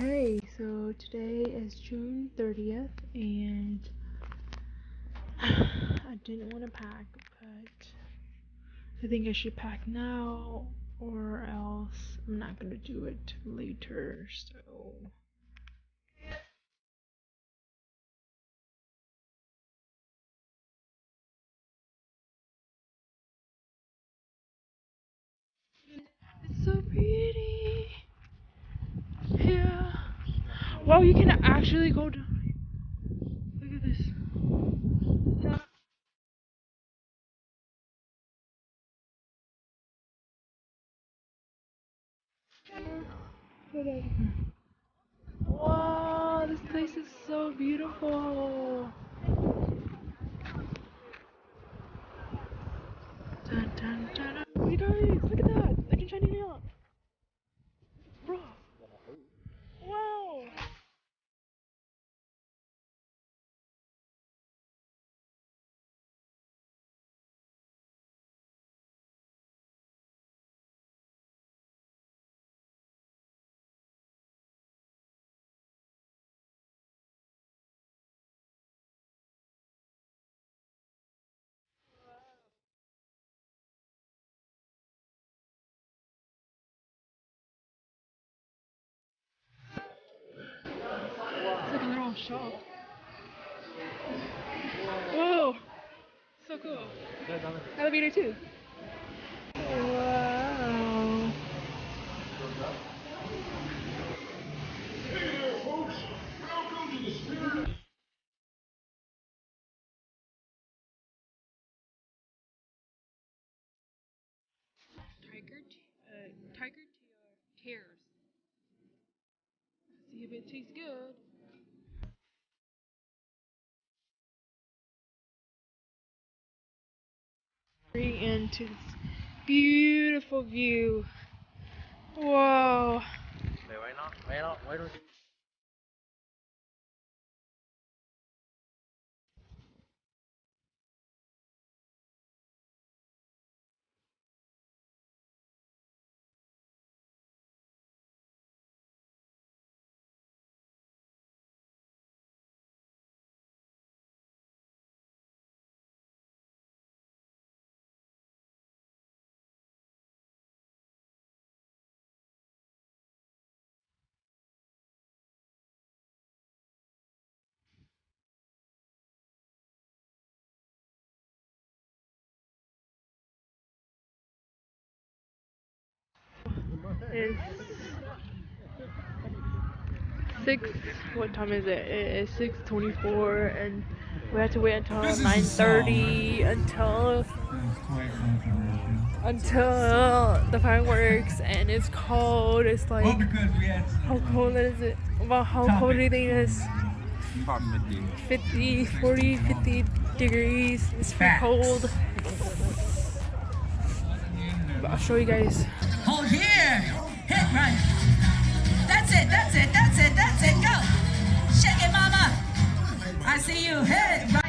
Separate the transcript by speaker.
Speaker 1: Hey, so today is June 30th, and I didn't want to pack, but I think I should pack now, or else I'm not gonna do it later, so. It's so pretty! Yeah! Wow, you can actually go down. Look at this. Wow, this place is so beautiful! Dun, dun, dun, dun. You guys, look at that! I can shine it out! Bro! Wow! It's like a little shop. Whoa! So cool. Elevator too. Wow. Tiger tears. See if it tastes good. Into this beautiful view. Whoa.
Speaker 2: Why don't you?
Speaker 1: It's 6. What time is it? It is 6:24, and we have to wait until 9:30 until the fireworks, and it's cold. It's like, how cold is it? About how cold do you think it is? 50, 40, 50 degrees. It's pretty cold. But I'll show you guys.
Speaker 3: Hold here. Hit right. That's it. Go. Shake it, mama. I see you. Hit right.